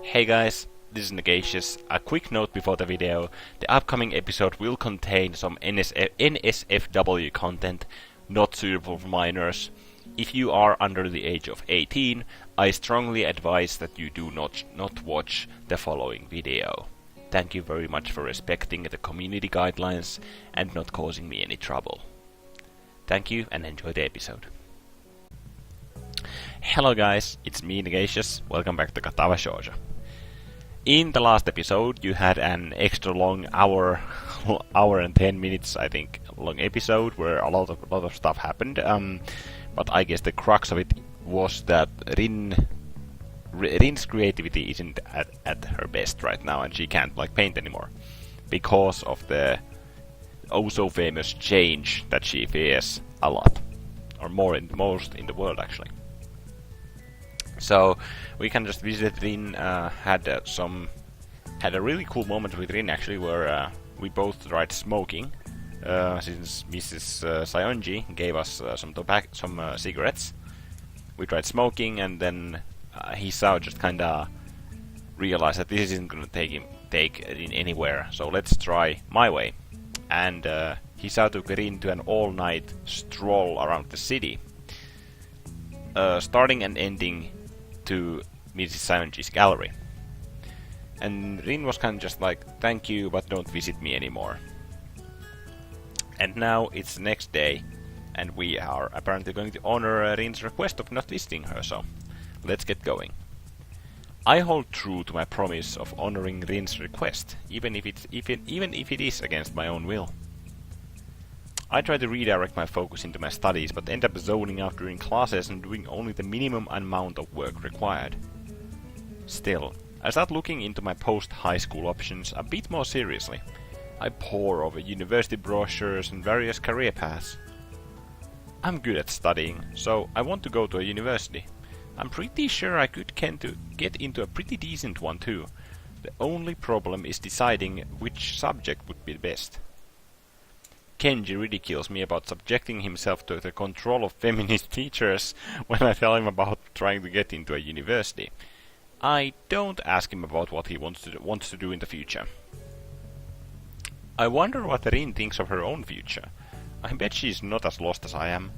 Hey guys, this is Negacious. A quick note before the video. The upcoming episode will contain some NSFW content not suitable for minors. If you are under the age of 18, I strongly advise that you do not watch the following video. Thank you very much for respecting the community guidelines and not causing me any trouble. Thank you and enjoy the episode. Hello guys, it's me Negacious. Welcome back to Katawa Shoujo. In the last episode, you had an extra long hour and 10 minutes, I think, long episode where a lot of stuff happened. But I guess the crux of it was that Rin's creativity isn't at her best right now, and she can't paint anymore because of the oh so famous change that she fears a lot, or most in the world actually. So we can just visit Rin. Had a really cool moment with Rin actually, where we both tried smoking. Since Mrs. Sayonji gave us some cigarettes, we tried smoking, and then Hisao just kinda realized that this isn't gonna take Rin anywhere. So let's try my way. And Hisao took Rin to an all-night stroll around the city, starting and ending to Mrs. Sayonji's gallery. And Rin was kind of just like, thank you, but don't visit me anymore. And now it's the next day, and we are apparently going to honor Rin's request of not visiting her, so let's get going. I hold true to my promise of honoring Rin's request, even if it is against my own will. I try to redirect my focus into my studies, but end up zoning out during classes and doing only the minimum amount of work required. Still, I start looking into my post-high school options a bit more seriously. I pore over university brochures and various career paths. I'm good at studying, so I want to go to a university. I'm pretty sure I could get into a pretty decent one too. The only problem is deciding which subject would be best. Kenji ridicules me about subjecting himself to the control of feminist teachers when I tell him about trying to get into a university. I don't ask him about what he wants to do in the future. I wonder what Rin thinks of her own future. I bet she's not as lost as I am.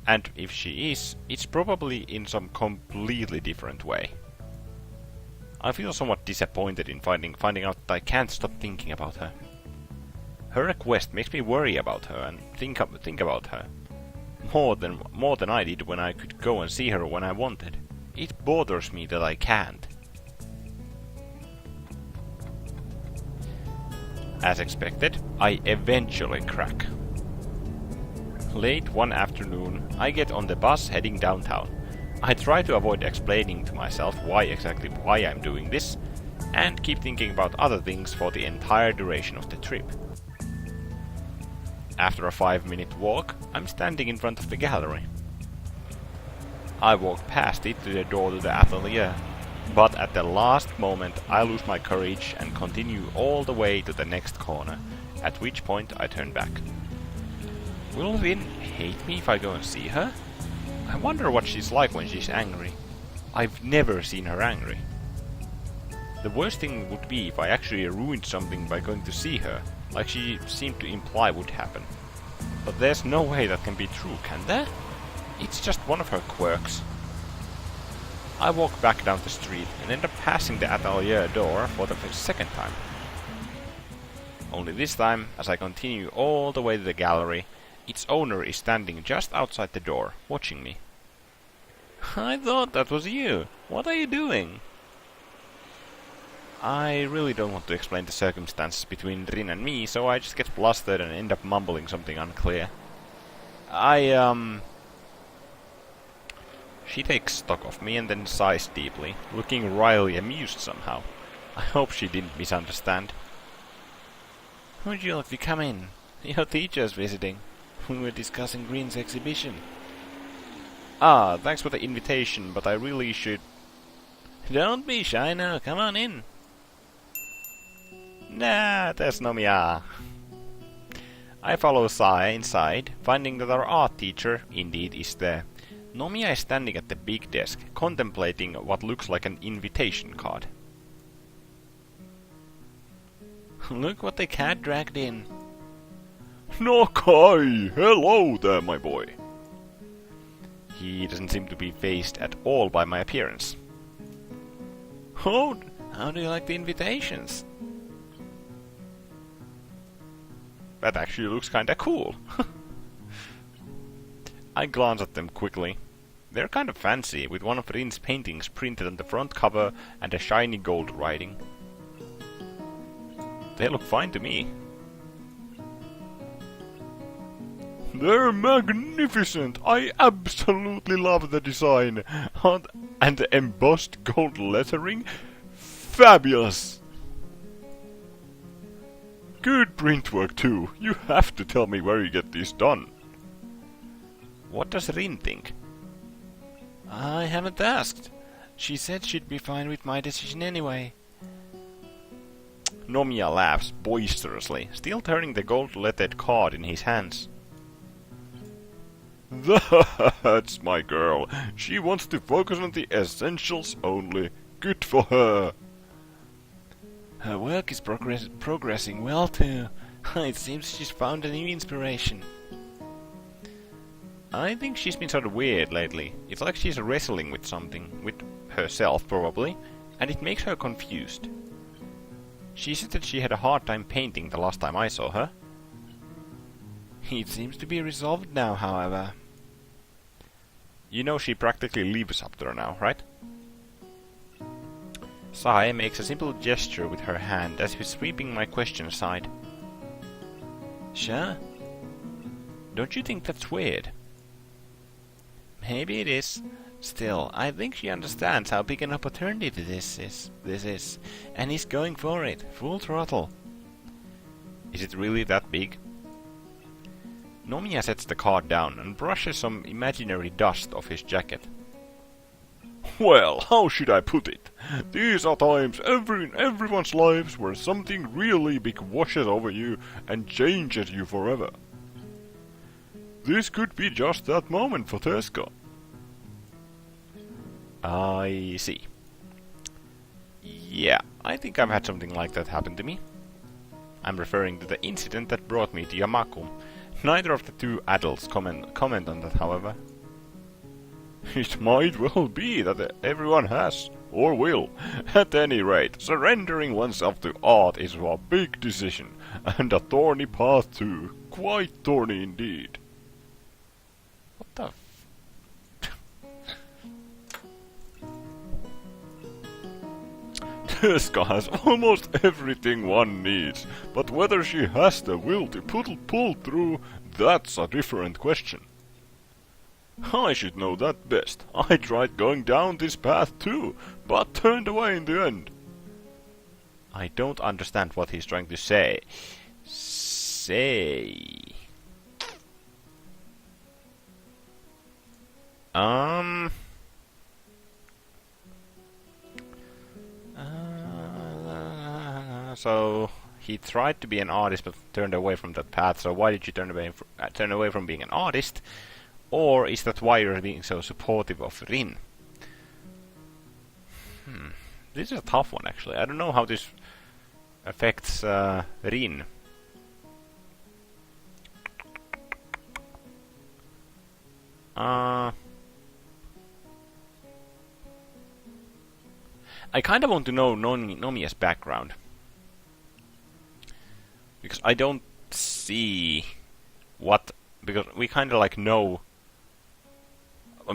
And if she is, it's probably in some completely different way. I feel somewhat disappointed in finding out that I can't stop thinking about her. Her request makes me worry about her and think about her more than I did when I could go and see her when I wanted. It bothers me that I can't. As expected, I eventually crack. Late one afternoon, I get on the bus heading downtown. I try to avoid explaining to myself why I'm doing this, and keep thinking about other things for the entire duration of the trip. After a 5-minute walk, I'm standing in front of the gallery. I walk past it to the door to the atelier, but at the last moment I lose my courage and continue all the way to the next corner, at which point I turn back. Will Rin hate me if I go and see her? I wonder what she's like when she's angry. I've never seen her angry. The worst thing would be if I actually ruined something by going to see her, like she seemed to imply would happen. But there's no way that can be true, can there? It's just one of her quirks. I walk back down the street and end up passing the atelier door for the second time. Only this time, as I continue all the way to the gallery, its owner is standing just outside the door, watching me. I thought that was you. What are you doing? I really don't want to explain the circumstances between Rin and me, so I just get flustered and end up mumbling something unclear. She takes stock of me and then sighs deeply, looking wryly amused somehow. I hope she didn't misunderstand. Would you like to come in? Your teacher's visiting. We were discussing Rin's exhibition. Ah, thanks for the invitation, but I really should... Don't be shy now, come on in. Nah, there's Nomiya. I follow Sae inside, finding that our art teacher indeed is there. Nomiya is standing at the big desk, contemplating what looks like an invitation card. Look what the cat dragged in. Nakai! Hello there, my boy. He doesn't seem to be fazed at all by my appearance. How do you like the invitations? That actually looks kinda cool. I glance at them quickly. They're kind of fancy, with one of Rin's paintings printed on the front cover and a shiny gold writing. They look fine to me. They're magnificent! I absolutely love the design! And the embossed gold lettering? Fabulous! Good print work too. You have to tell me where you get these done. What does Rin think? I haven't asked. She said she'd be fine with my decision anyway. Nomiya laughs boisterously, still turning the gold-lettered card in his hands. That's my girl. She wants to focus on the essentials only. Good for her. Her work is progressing well too. It seems she's found a new inspiration. I think she's been sort of weird lately. It's like she's wrestling with something, with herself probably, and it makes her confused. She said that she had a hard time painting the last time I saw her. It seems to be resolved now, however. You know she practically lives up there now, right? Sae makes a simple gesture with her hand as if sweeping my question aside. Sure. Don't you think that's weird? Maybe it is. Still, I think she understands how big an opportunity this is, and is going for it, full throttle. Is it really that big? Nomiya sets the card down and brushes some imaginary dust off his jacket. Well, how should I put it? These are times in everyone's lives where something really big washes over you and changes you forever. This could be just that moment for Tezuka. I see. Yeah, I think I've had something like that happen to me. I'm referring to the incident that brought me to Yamaku. Neither of the two adults comment on that, however. It might well be that everyone has, or will. At any rate, surrendering oneself to art is a big decision, and a thorny path too. Quite thorny indeed. What the Tezuka has almost everything one needs, but whether she has the will to pull through, that's a different question. I should know that best. I tried going down this path too, but turned away in the end. I don't understand what he's trying to say. So he tried to be an artist but turned away from that path. So why did you turn away from being an artist? Or is that why you're being so supportive of Rin? This is a tough one, actually. I don't know how this affects Rin. I kind of want to know Nomiya's background. Because I don't see what... Because we kind of like know...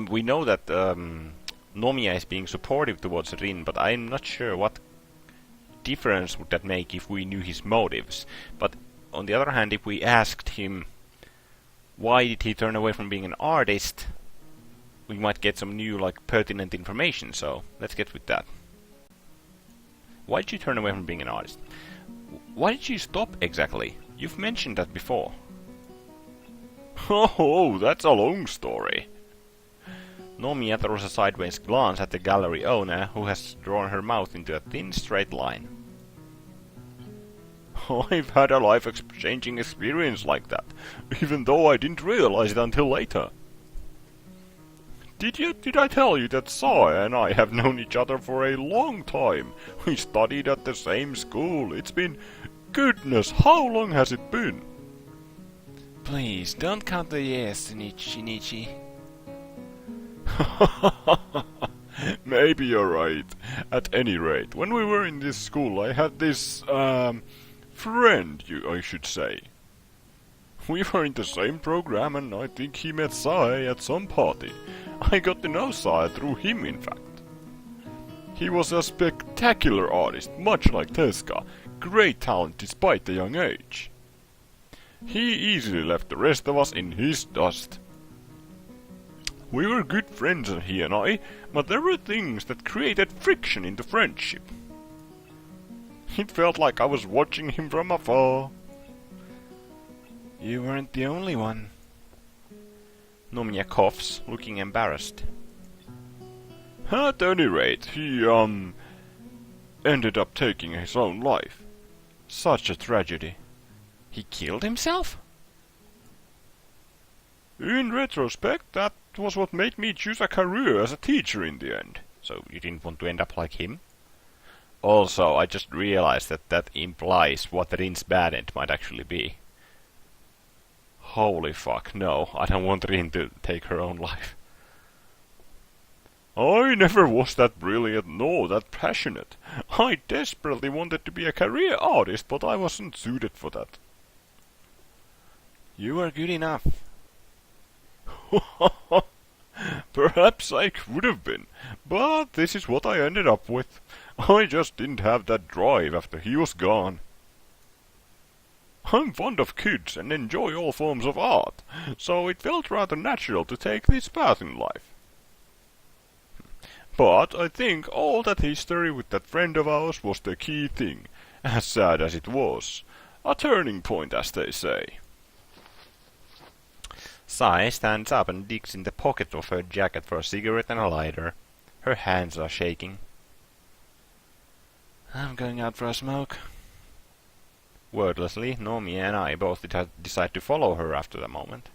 we know that Nomiya is being supportive towards Rin, but I'm not sure what difference would that make if we knew his motives. But on the other hand, if we asked him why did he turn away from being an artist, we might get some new, like, pertinent information, so let's get with that. Why did you turn away from being an artist? Why did you stop exactly? You've mentioned that before. Oh, that's a long story. Nomiya throws a sideways glance at the gallery owner, who has drawn her mouth into a thin straight line. I've had a life-changing experience like that, even though I didn't realize it until later. Did I tell you that Sae and I have known each other for a long time? We studied at the same school. It's been goodness, how long has it been? Please, don't count the years, Shinichi. Maybe you're right. At any rate, when we were in this school, I had this, friend, I should say. We were in the same program, and I think he met Sae at some party. I got to know Sae through him, in fact. He was a spectacular artist, much like Tezuka. Great talent despite the young age. He easily left the rest of us in his dust. We were good friends, he and I, but there were things that created friction in the friendship. It felt like I was watching him from afar. You weren't the only one. Nomiya coughs, looking embarrassed. At any rate, he, ended up taking his own life. Such a tragedy. He killed himself? In retrospect, that was what made me choose a career as a teacher in the end. So you didn't want to end up like him? Also, I just realized that implies what Rin's bad end might actually be. Holy fuck, no, I don't want Rin to take her own life. I never was that brilliant nor that passionate. I desperately wanted to be a career artist, but I wasn't suited for that. You were good enough. Perhaps I could have been, but this is what I ended up with. I just didn't have that drive after he was gone. I'm fond of kids and enjoy all forms of art, so it felt rather natural to take this path in life. But I think all that history with that friend of ours was the key thing, as sad as it was. A turning point, as they say. Sae stands up and digs in the pocket of her jacket for a cigarette and a lighter. Her hands are shaking. I'm going out for a smoke. Wordlessly, Nomi and I both decide to follow her after a moment.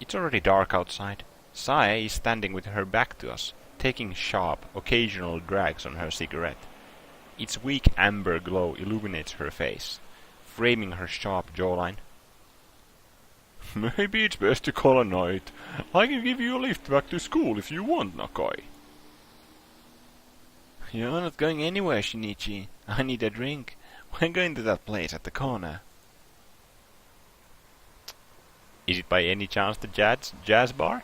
It's already dark outside. Sae is standing with her back to us, taking sharp, occasional drags on her cigarette. Its weak amber glow illuminates her face, framing her sharp jawline. Maybe it's best to call a night. I can give you a lift back to school if you want, Nakai. You're not going anywhere, Shinichi. I need a drink. We're going to that place at the corner. Is it by any chance the jazz bar?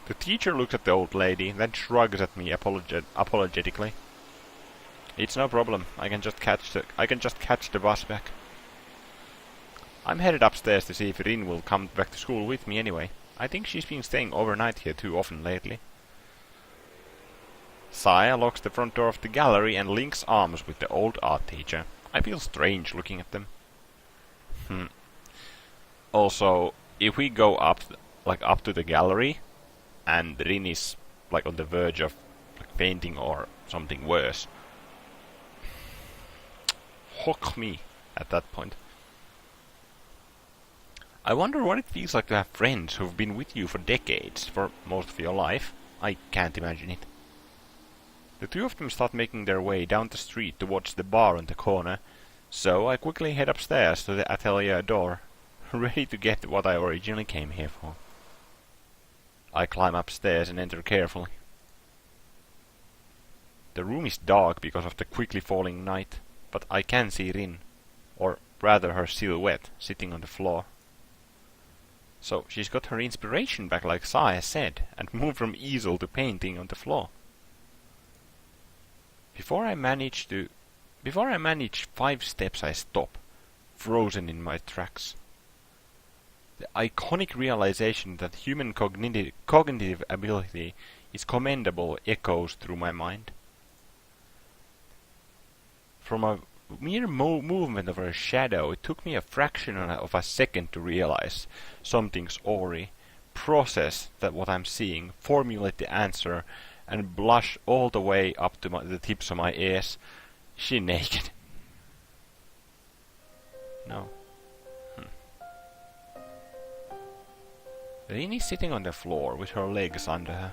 The teacher looks at the old lady, then shrugs at me apologetically. It's no problem. I can just catch the bus back. I'm headed upstairs to see if Rin will come back to school with me anyway. I think she's been staying overnight here too often lately. Sae locks the front door of the gallery and links arms with the old art teacher. I feel strange looking at them. Also, if we go up to the gallery, and Rin is like on the verge of fainting or something worse, hook me at that point. I wonder what it feels like to have friends who've been with you for decades, for most of your life. I can't imagine it. The two of them start making their way down the street towards the bar on the corner, so I quickly head upstairs to the atelier door, ready to get what I originally came here for. I climb upstairs and enter carefully. The room is dark because of the quickly falling night, but I can see Rin, or rather her silhouette, sitting on the floor. So she's got her inspiration back like Sae said, and moved from easel to painting on the floor. Before I manage 5 steps, I stop, frozen in my tracks. The iconic realization that human cognitive ability is commendable echoes through my mind. From a mere movement of her shadow, it took me a fraction of a second to realize something's awry, process that what I'm seeing, formulate the answer, and blush all the way up to the tips of my ears. She naked. No. Rin is sitting on the floor with her legs under her.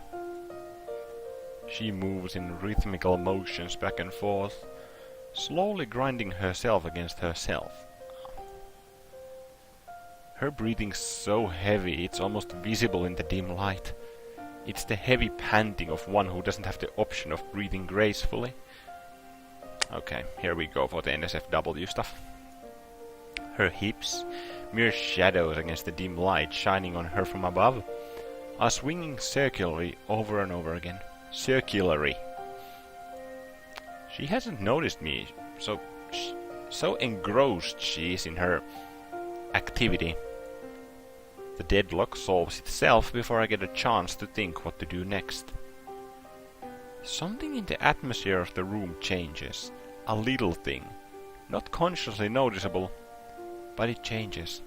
She moves in rhythmical motions back and forth, slowly grinding herself against herself. Her breathing's so heavy it's almost visible in the dim light. It's the heavy panting of one who doesn't have the option of breathing gracefully. Okay, here we go for the NSFW stuff. Her hips, mere shadows against the dim light shining on her from above, are swinging circularly over and over again. Circularly. She hasn't noticed me, so engrossed she is in her activity. The deadlock solves itself before I get a chance to think what to do next. Something in the atmosphere of the room changes. A little thing. Not consciously noticeable, but it changes.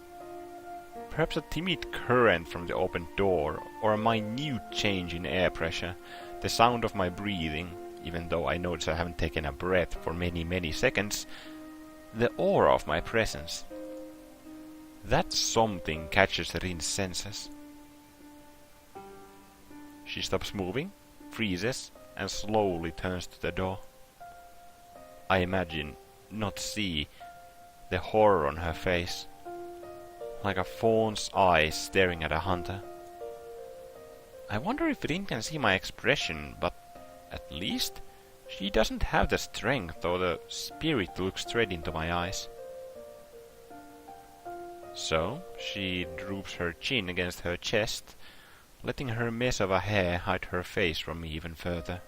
Perhaps a timid current from the open door, or a minute change in air pressure, the sound of my breathing, even though I notice I haven't taken a breath for many seconds, the aura of my presence. That something catches Rin's senses. She stops moving, freezes, and slowly turns to the door. I imagine, not see, the horror on her face, like a fawn's eyes staring at a hunter. I wonder if Rin can see my expression, but at least she doesn't have the strength or the spirit to look straight into my eyes. So she droops her chin against her chest, letting her mess of a hair hide her face from me even further.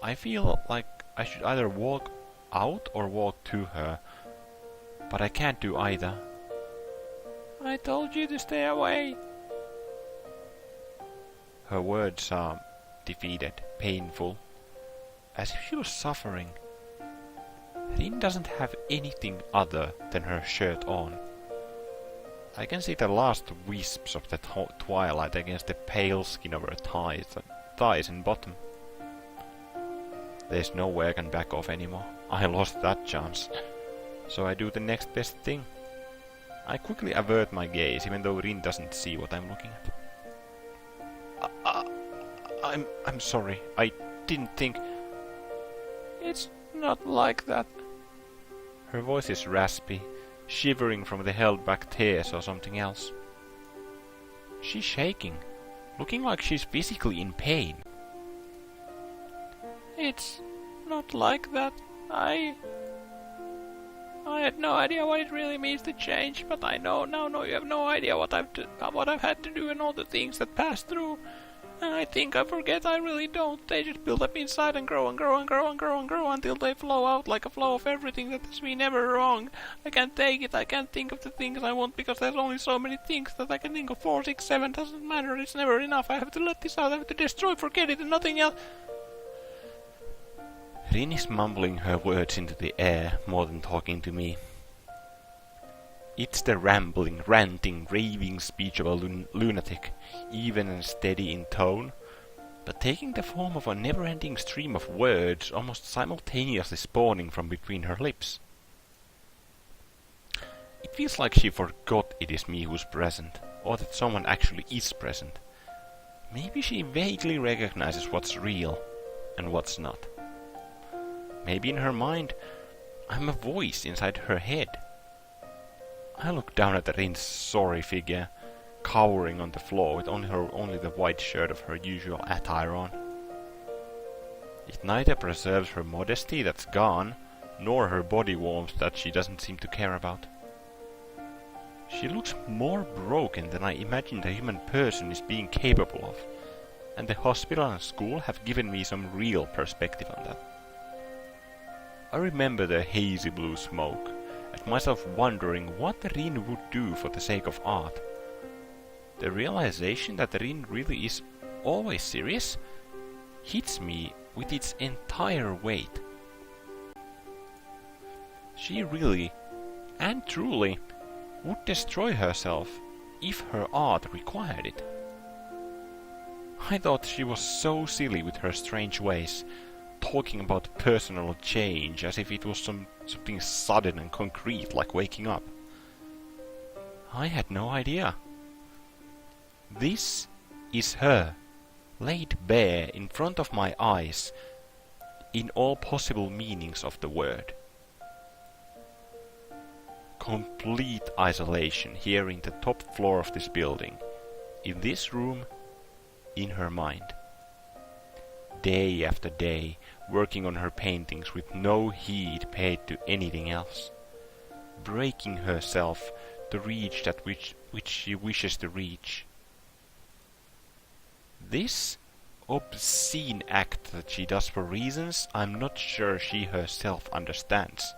I feel like I should either walk out or walk to her, but I can't do either. I told you to stay away. Her words are defeated, painful, as if she was suffering. Rin doesn't have anything other than her shirt on. I can see the last wisps of the twilight against the pale skin of her thighs and bottom. There's no way I can back off anymore. I lost that chance. So I do the next best thing. I quickly avert my gaze, even though Rin doesn't see what I'm looking at. I'm sorry. I didn't think... It's not like that. Her voice is raspy, shivering from the held-back tears or something else. She's shaking, looking like she's physically in pain. It's not like that. I had no idea what it really means to change, but I know you have no idea what I've had to do and all the things that passed through. And I think I forget, I really don't. They just build up inside and grow and grow and grow and grow and grow until they flow out like a flow of everything that has been ever wrong. I can't take it, I can't think of the things I want because there's only so many things that I can think of. 4, 6, 7, doesn't matter, it's never enough. I have to let this out, I have to destroy, forget it and nothing else. Rin is mumbling her words into the air more than talking to me. It's the rambling, ranting, raving speech of a lunatic, even and steady in tone, but taking the form of a never-ending stream of words almost simultaneously spawning from between her lips. It feels like she forgot it is me who's present, or that someone actually is present. Maybe she vaguely recognizes what's real and what's not. Maybe in her mind, I'm a voice inside her head. I look down at Rin's sorry figure, cowering on the floor with only the white shirt of her usual attire on. It neither preserves her modesty that's gone, nor her body warmth that she doesn't seem to care about. She looks more broken than I imagined a human person is being capable of, and the hospital and school have given me some real perspective on that. I remember the hazy blue smoke, and myself wondering what Rin would do for the sake of art. The realization that Rin really is always serious hits me with its entire weight. She really, and truly, would destroy herself if her art required it. I thought she was so silly with her strange ways, talking about personal change as if it was something sudden and concrete like waking up. I had no idea. This is her, laid bare in front of my eyes, in all possible meanings of the word. Complete isolation here in the top floor of this building, in this room, in her mind. Day after day, working on her paintings with no heed paid to anything else. Breaking herself to reach that which she wishes to reach. This obscene act that she does for reasons I'm not sure she herself understands.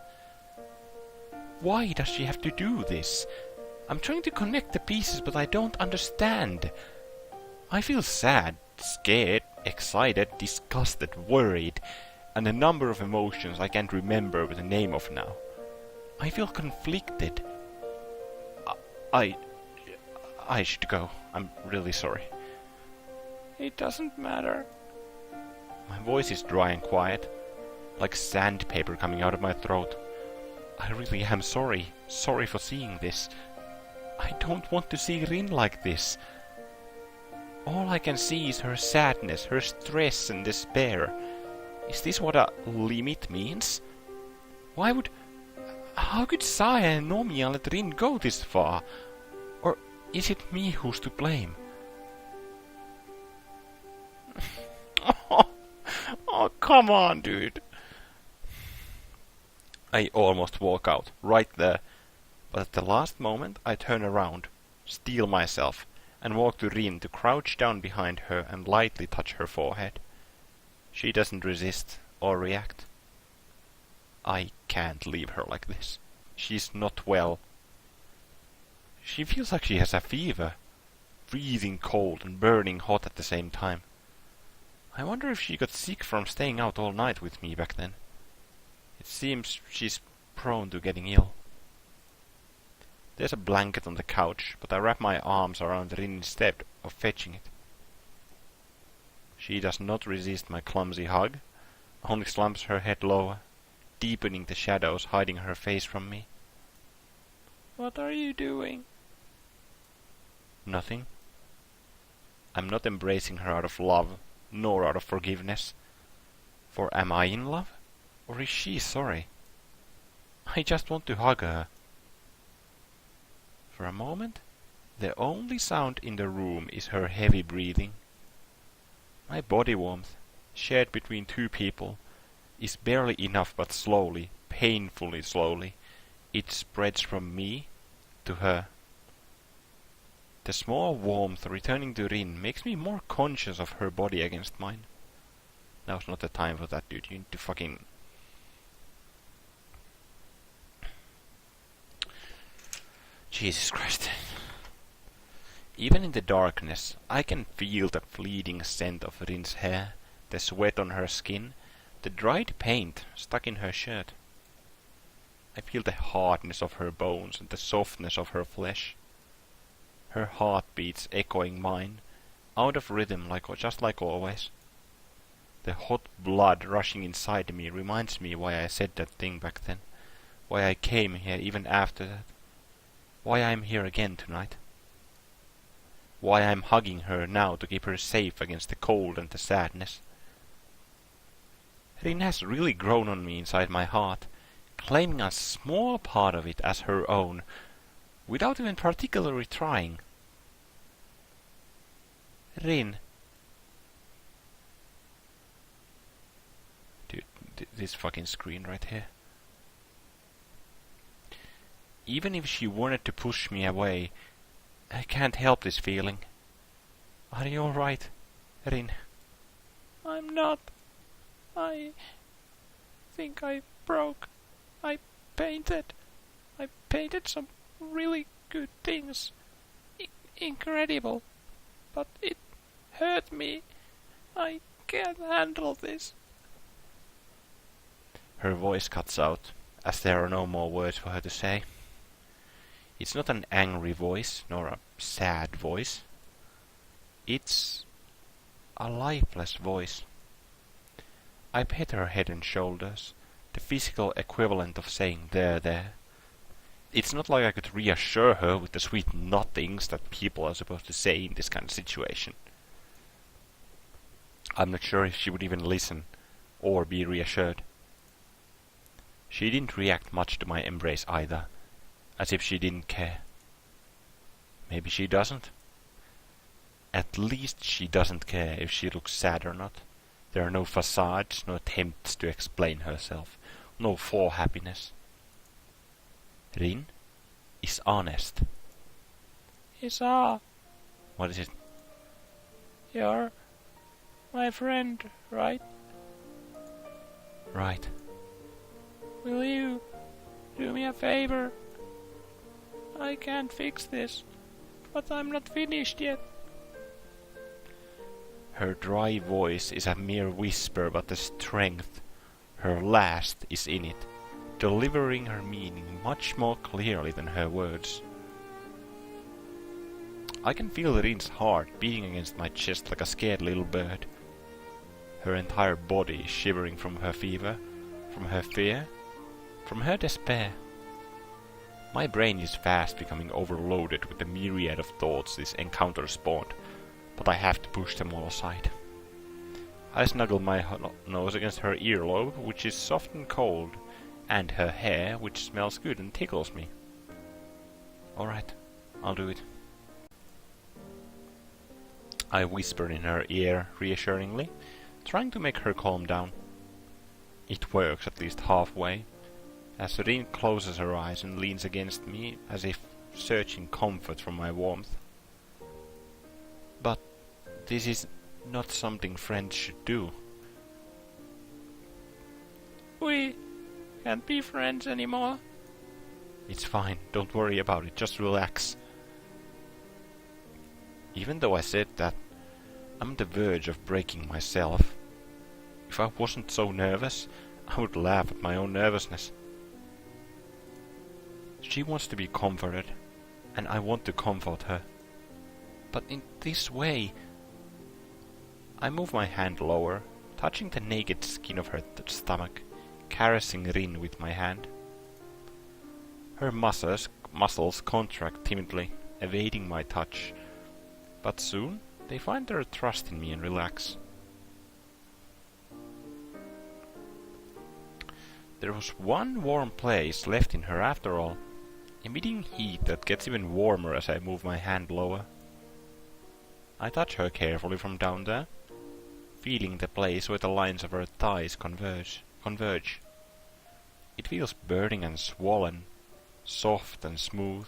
Why does she have to do this? I'm trying to connect the pieces, but I don't understand. I feel sad, scared, excited, disgusted, worried, and a number of emotions I can't remember the name of now. I feel conflicted. I should go. I'm really sorry. It doesn't matter. My voice is dry and quiet, like sandpaper coming out of my throat. I really am sorry. Sorry for seeing this. I don't want to see Rin like this. All I can see is her sadness, her stress and despair. Is this what a limit means? How could Saya and Nomiya let Rin go this far? Or is it me who's to blame? Oh, come on, dude. I almost walk out, right there. But at the last moment I turn around, steel myself, and walk to Rin to crouch down behind her and lightly touch her forehead. She doesn't resist or react. I can't leave her like this. She's not well. She feels like she has a fever, freezing cold and burning hot at the same time. I wonder if she got sick from staying out all night with me back then. It seems she's prone to getting ill. There's a blanket on the couch, but I wrap my arms around Rin instead of fetching it. She does not resist my clumsy hug, only slumps her head lower, deepening the shadows hiding her face from me. What are you doing? Nothing. I'm not embracing her out of love, nor out of forgiveness. For am I in love? Or is she sorry? I just want to hug her. For a moment, the only sound in the room is her heavy breathing. My body warmth, shared between two people, is barely enough, but slowly, painfully slowly, it spreads from me to her. The small warmth returning to Rin makes me more conscious of her body against mine. Now's not the time for that, dude. You need to fucking... Jesus Christ. Even in the darkness, I can feel the fleeting scent of Rin's hair, the sweat on her skin, the dried paint stuck in her shirt. I feel the hardness of her bones and the softness of her flesh. Her heartbeats echoing mine, out of rhythm just like always. The hot blood rushing inside me reminds me why I said that thing back then, why I came here even after that, why I'm here again tonight. Why I'm hugging her now to keep her safe against the cold and the sadness. Rin has really grown on me inside my heart, claiming a small part of it as her own, without even particularly trying. Rin. Dude, this fucking screen right here. Even if she wanted to push me away, I can't help this feeling. Are you alright, Rin? I'm not. I think I broke. I painted some really good things. Incredible. But it hurt me. I can't handle this. Her voice cuts out, as there are no more words for her to say. It's not an angry voice, nor a sad voice. It's a lifeless voice. I pet her head and shoulders, the physical equivalent of saying there. It's not like I could reassure her with the sweet nothings that people are supposed to say in this kind of situation. I'm not sure if she would even listen, or be reassured. She didn't react much to my embrace either, as if she didn't care. Maybe she doesn't. At least she doesn't care if she looks sad or not. There are no facades, no attempts to explain herself, no for happiness. Rin is honest. Hisao, What is it? you're my friend, right? Right. Will you do me a favor? I can't fix this, but I'm not finished yet. Her dry voice is a mere whisper, but the strength, her last, is in it, delivering her meaning much more clearly than her words. I can feel Rin's heart beating against my chest like a scared little bird. Her entire body is shivering from her fever, from her fear, from her despair. My brain is fast becoming overloaded with the myriad of thoughts this encounter spawned, but I have to push them all aside. I snuggle my nose against her earlobe, which is soft and cold, and her hair, which smells good and tickles me. Alright, I'll do it. I whisper in her ear reassuringly, trying to make her calm down. It works at least halfway, as Rin closes her eyes and leans against me as if searching comfort from my warmth. But this is not something friends should do. We can't be friends anymore. It's fine, don't worry about it, just relax. Even though I said that, I'm on the verge of breaking myself. If I wasn't so nervous, I would laugh at my own nervousness. She wants to be comforted, and I want to comfort her. But in this way, I move my hand lower, touching the naked skin of her stomach, caressing Rin with my hand. Her muscles contract timidly, evading my touch, but soon they find their trust in me and relax. There was one warm place left in her after all, emitting heat that gets even warmer as I move my hand lower. I touch her carefully from down there, feeling the place where the lines of her thighs converge. It feels burning and swollen, soft and smooth.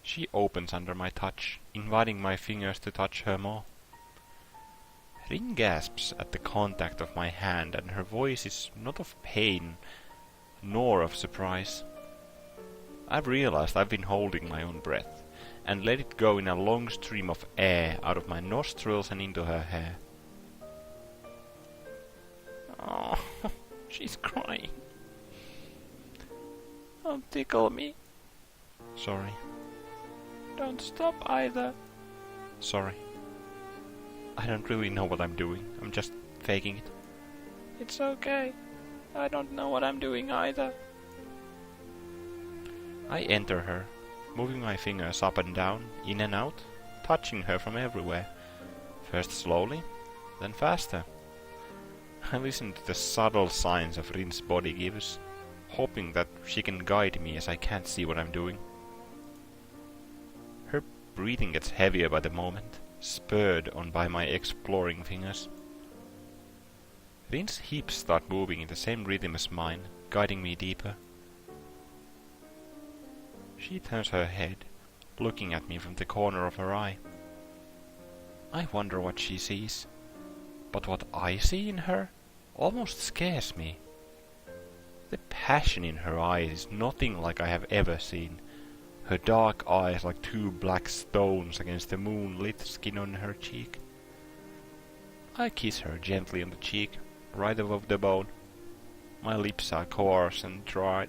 She opens under my touch, inviting my fingers to touch her more. Rin gasps at the contact of my hand, and her voice is not of pain, nor of surprise. I've realized I've been holding my own breath, and let it go in a long stream of air out of my nostrils and into her hair. Oh, she's crying. Don't tickle me. Sorry. Don't stop either. Sorry. I don't really know what I'm doing. I'm just faking it. It's okay. I don't know what I'm doing either. I enter her, moving my fingers up and down, in and out, touching her from everywhere. First slowly, then faster. I listen to the subtle signs of Rin's body gives, hoping that she can guide me as I can't see what I'm doing. Her breathing gets heavier by the moment, spurred on by my exploring fingers. Rin's hips start moving in the same rhythm as mine, guiding me deeper. She turns her head, looking at me from the corner of her eye. I wonder what she sees, but what I see in her almost scares me. The passion in her eyes is nothing like I have ever seen, her dark eyes like two black stones against the moonlit skin on her cheek. I kiss her gently on the cheek, right above the bone. My lips are coarse and dry.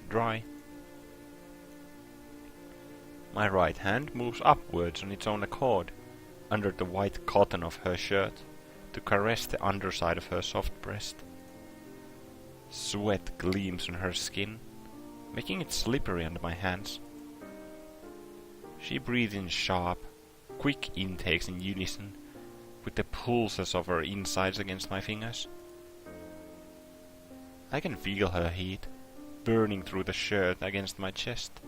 My right hand moves upwards on its own accord, under the white cotton of her shirt, to caress the underside of her soft breast. Sweat gleams on her skin, making it slippery under my hands. She breathes in sharp, quick intakes in unison, with the pulses of her insides against my fingers. I can feel her heat, burning through the shirt against my chest.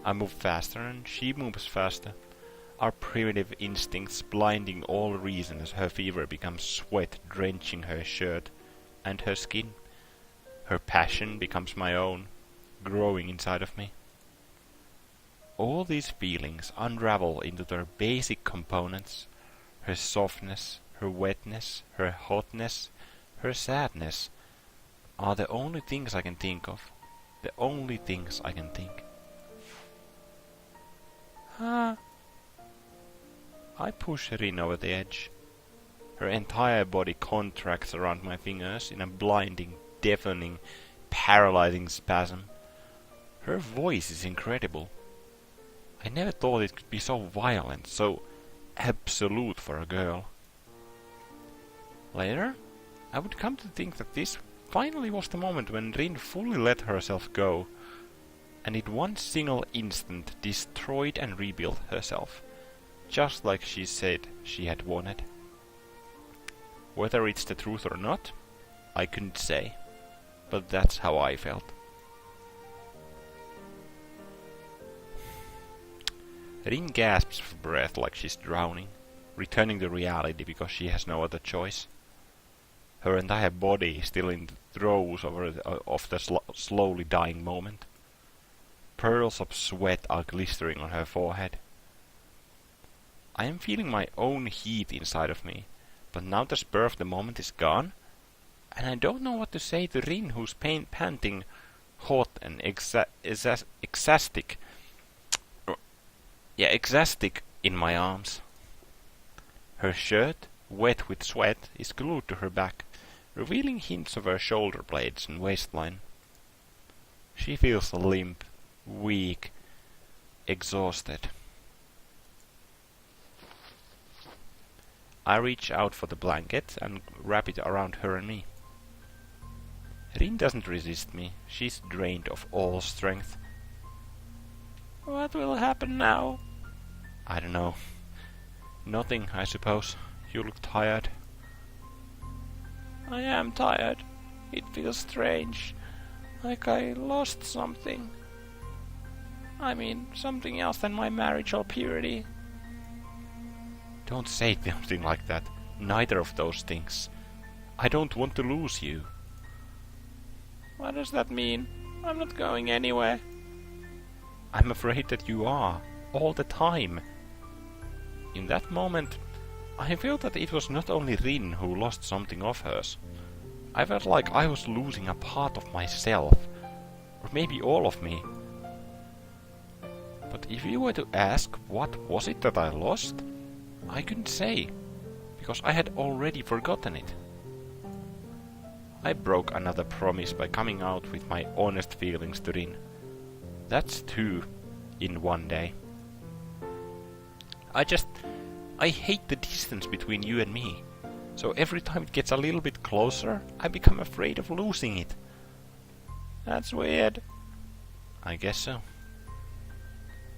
I move faster and she moves faster, our primitive instincts blinding all reason as her fever becomes sweat drenching her shirt and her skin. Her passion becomes my own, growing inside of me. All these feelings unravel into their basic components, her softness, her wetness, her hotness, her sadness, are the only things I can think of. The only things I can think. I push Rin over the edge. Her entire body contracts around my fingers in a blinding, deafening, paralyzing spasm. Her voice is incredible. I never thought it could be so violent, so absolute for a girl. Later, I would come to think that this finally was the moment when Rin fully let herself go, and in one single instant destroyed and rebuilt herself, just like she said she had wanted. Whether it's the truth or not, I couldn't say, but that's how I felt. Rin gasps for breath like she's drowning, returning to reality because she has no other choice. Her entire body is still in the throes of the slowly dying moment. Pearls of sweat are glistering on her forehead. I am feeling my own heat inside of me, but now the spur of the moment is gone, and I don't know what to say to Rin, who's panting, hot and exastic in my arms. Her shirt, wet with sweat, is glued to her back, revealing hints of her shoulder blades and waistline. She feels limp, weak, exhausted. I reach out for the blanket and wrap it around her and me. Rin doesn't resist me. She's drained of all strength. What will happen now? I don't know. Nothing, I suppose. You look tired. I am tired. It feels strange. Like I lost something. I mean, something else than my marital purity. Don't say something like that. Neither of those things. I don't want to lose you. What does that mean? I'm not going anywhere. I'm afraid that you are. All the time. In that moment, I felt that it was not only Rin who lost something of hers. I felt like I was losing a part of myself. Or maybe all of me. But if you were to ask what was it that I lost, I couldn't say, because I had already forgotten it. I broke another promise by coming out with my honest feelings to Rin. That's 2 in one day. I hate the distance between you and me. So every time it gets a little bit closer, I become afraid of losing it. That's weird. I guess so.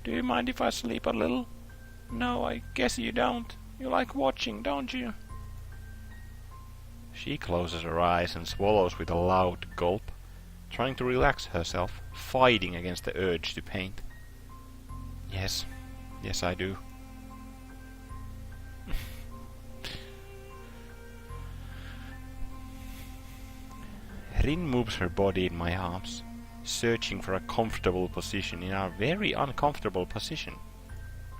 Do you mind if I sleep a little? No, I guess you don't. You like watching, don't you? She closes her eyes and swallows with a loud gulp, trying to relax herself, fighting against the urge to paint. Yes, I do. Rin moves her body in my arms, searching for a comfortable position in a very uncomfortable position.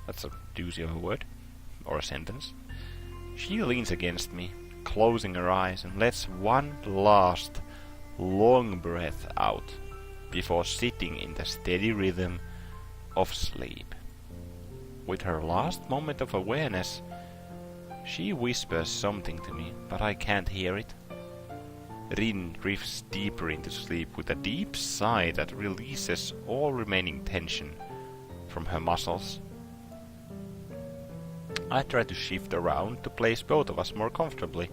That's a doozy of a word, or a sentence. She leans against me, closing her eyes, and lets one last, long breath out before sitting in the steady rhythm of sleep. With her last moment of awareness, she whispers something to me, but I can't hear it. Rin drifts deeper into sleep with a deep sigh that releases all remaining tension from her muscles. I try to shift around to place both of us more comfortably.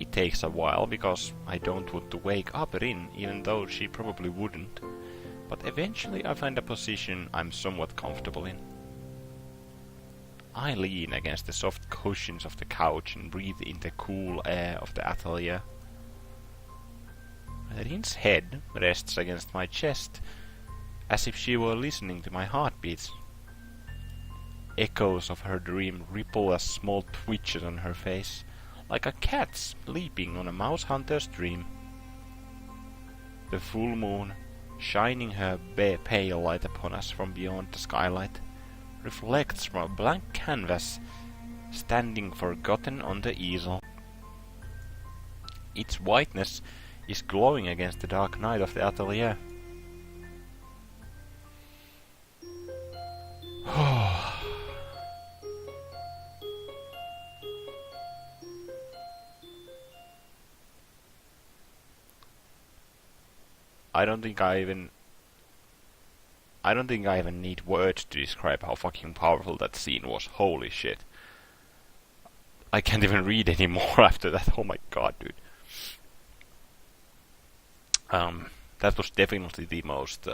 It takes a while because I don't want to wake up Rin, even though she probably wouldn't, but eventually I find a position I'm somewhat comfortable in. I lean against the soft cushions of the couch and breathe in the cool air of the atelier. Rin's head rests against my chest, as if she were listening to my heartbeats. Echoes of her dream ripple as small twitches on her face, like a cat's leaping on a mouse hunter's dream. The full moon, shining her pale light upon us from beyond the skylight, reflects from a blank canvas standing forgotten on the easel. Its whiteness is glowing against the dark night of the atelier. I don't think I even need words to describe how fucking powerful that scene was. Holy shit. I can't even read anymore after that. Oh my god, dude. That was definitely the most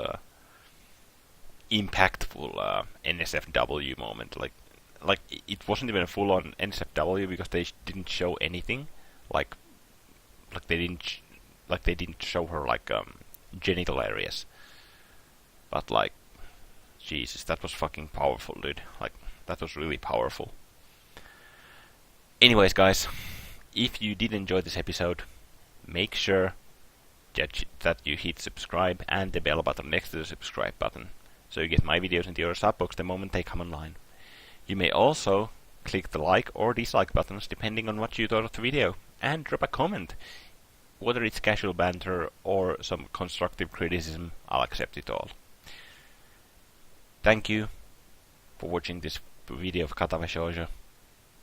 impactful NSFW moment. Like it wasn't even a full-on NSFW because they didn't show anything. Like they didn't show her like genital areas. But like, Jesus, that was fucking powerful, dude. Like, that was really powerful. Anyways, guys, if you did enjoy this episode, make sure that you hit subscribe and the bell button next to the subscribe button, so you get my videos into your subbox the moment they come online. You may also click the like or dislike buttons depending on what you thought of the video, and drop a comment. Whether it's casual banter or some constructive criticism, I'll accept it all. Thank you for watching this video of Katawa Shoujo,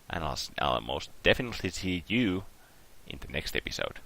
and I'll most definitely see you in the next episode.